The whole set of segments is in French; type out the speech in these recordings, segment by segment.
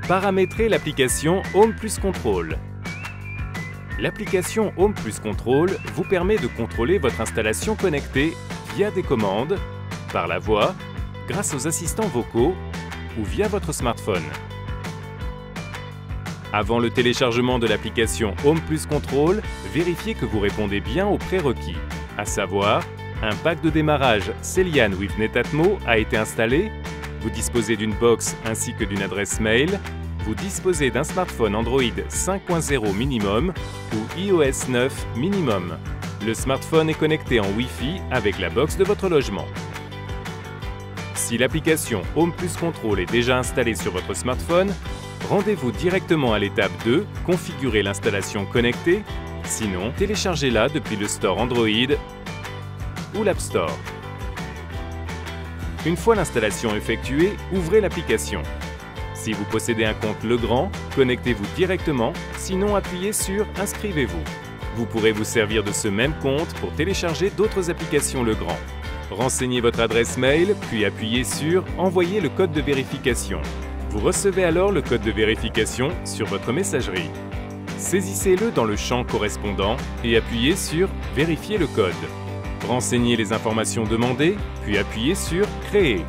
Paramétrez l'application Home + Control. L'application Home + Control vous permet de contrôler votre installation connectée via des commandes, par la voix, grâce aux assistants vocaux ou via votre smartphone. Avant le téléchargement de l'application Home + Control, vérifiez que vous répondez bien aux prérequis, à savoir un pack de démarrage Celian with Netatmo a été installé, vous disposez d'une box ainsi que d'une adresse mail, vous disposez d'un smartphone Android 5.0 minimum ou iOS 9 minimum. Le smartphone est connecté en Wi-Fi avec la box de votre logement. Si l'application Home + Control est déjà installée sur votre smartphone, rendez-vous directement à l'étape 2, configurer l'installation connectée, sinon téléchargez-la depuis le Store Android ou l'App Store. Une fois l'installation effectuée, ouvrez l'application. Si vous possédez un compte Legrand, connectez-vous directement, sinon appuyez sur « Inscrivez-vous ». Vous pourrez vous servir de ce même compte pour télécharger d'autres applications Legrand. Renseignez votre adresse mail, puis appuyez sur « Envoyer le code de vérification ». Vous recevez alors le code de vérification sur votre messagerie. Saisissez-le dans le champ correspondant et appuyez sur « Vérifier le code ». Renseignez les informations demandées, puis appuyez sur « Créer ».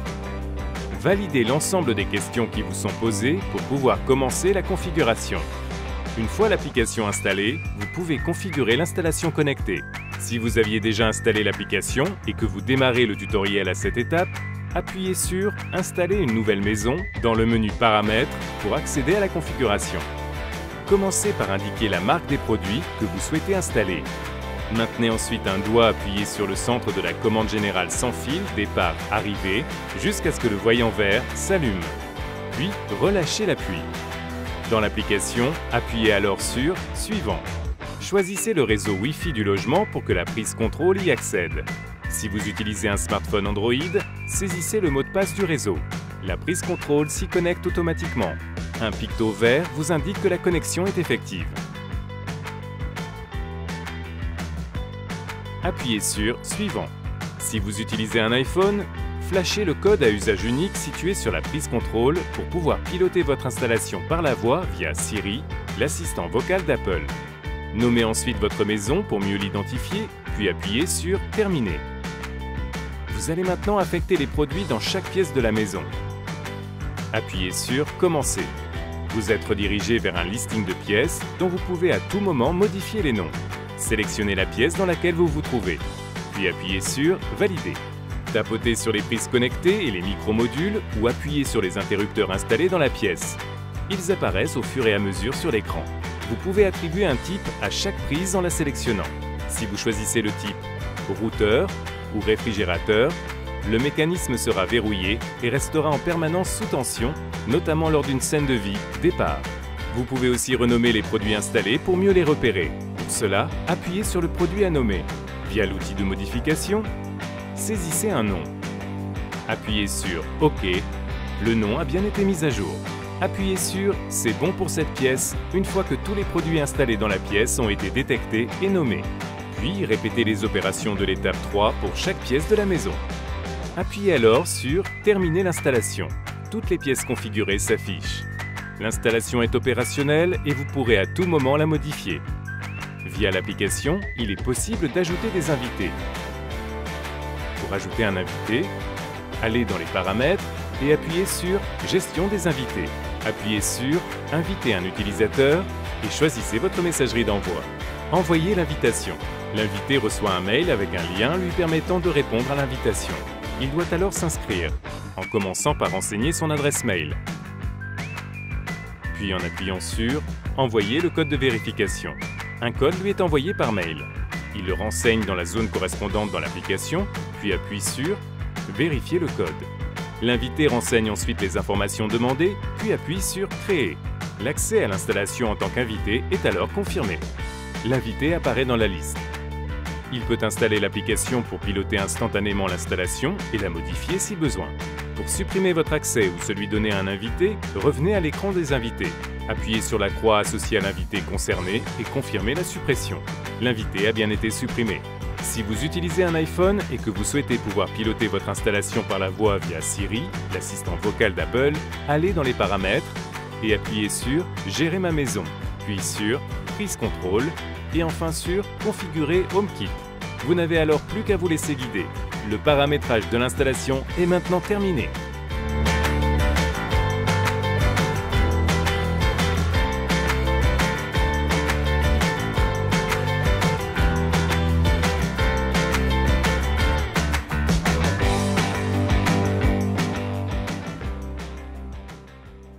Validez l'ensemble des questions qui vous sont posées pour pouvoir commencer la configuration. Une fois l'application installée, vous pouvez configurer l'installation connectée. Si vous aviez déjà installé l'application et que vous démarrez le tutoriel à cette étape, appuyez sur « Installer une nouvelle maison » dans le menu « Paramètres » pour accéder à la configuration. Commencez par indiquer la marque des produits que vous souhaitez installer. Maintenez ensuite un doigt appuyé sur le centre de la commande générale sans fil, départ, arrivée, jusqu'à ce que le voyant vert s'allume. Puis, relâchez l'appui. Dans l'application, appuyez alors sur « Suivant ». Choisissez le réseau Wi-Fi du logement pour que la prise contrôle y accède. Si vous utilisez un smartphone Android, saisissez le mot de passe du réseau. La prise contrôle s'y connecte automatiquement. Un picto vert vous indique que la connexion est effective. Appuyez sur « Suivant ». Si vous utilisez un iPhone, flashez le code à usage unique situé sur la prise contrôle pour pouvoir piloter votre installation par la voix via Siri, l'assistant vocal d'Apple. Nommez ensuite votre maison pour mieux l'identifier, puis appuyez sur « Terminer ». Vous allez maintenant affecter les produits dans chaque pièce de la maison. Appuyez sur « Commencer ». Vous êtes redirigé vers un listing de pièces dont vous pouvez à tout moment modifier les noms. Sélectionnez la pièce dans laquelle vous vous trouvez, puis appuyez sur « Valider ». Tapotez sur les prises connectées et les micro-modules ou appuyez sur les interrupteurs installés dans la pièce. Ils apparaissent au fur et à mesure sur l'écran. Vous pouvez attribuer un type à chaque prise en la sélectionnant. Si vous choisissez le type routeur ou réfrigérateur, le mécanisme sera verrouillé et restera en permanence sous tension, notamment lors d'une scène de vie, départ. Vous pouvez aussi renommer les produits installés pour mieux les repérer. Pour cela, appuyez sur le produit à nommer. Via l'outil de modification, saisissez un nom. Appuyez sur « OK ». Le nom a bien été mis à jour. Appuyez sur « C'est bon pour cette pièce » une fois que tous les produits installés dans la pièce ont été détectés et nommés. Puis, répétez les opérations de l'étape 3 pour chaque pièce de la maison. Appuyez alors sur « Terminer l'installation ». Toutes les pièces configurées s'affichent. L'installation est opérationnelle et vous pourrez à tout moment la modifier. Via l'application, il est possible d'ajouter des invités. Pour ajouter un invité, allez dans les paramètres et appuyez sur « Gestion des invités ». Appuyez sur « Inviter un utilisateur » et choisissez votre messagerie d'envoi. Envoyez l'invitation. L'invité reçoit un mail avec un lien lui permettant de répondre à l'invitation. Il doit alors s'inscrire, en commençant par renseigner son adresse mail. Puis en appuyant sur « Envoyer le code de vérification ». Un code lui est envoyé par mail. Il le renseigne dans la zone correspondante dans l'application, puis appuie sur « Vérifier le code ». L'invité renseigne ensuite les informations demandées, puis appuie sur « Créer ». L'accès à l'installation en tant qu'invité est alors confirmé. L'invité apparaît dans la liste. Il peut installer l'application pour piloter instantanément l'installation et la modifier si besoin. Pour supprimer votre accès ou celui donné à un invité, revenez à l'écran des invités. Appuyez sur la croix associée à l'invité concerné et confirmez la suppression. L'invité a bien été supprimé. Si vous utilisez un iPhone et que vous souhaitez pouvoir piloter votre installation par la voix via Siri, l'assistant vocal d'Apple, allez dans les paramètres, et appuyez sur Gérer ma maison, puis sur Prise contrôle et enfin sur Configurer HomeKit. Vous n'avez alors plus qu'à vous laisser guider. Le paramétrage de l'installation est maintenant terminé.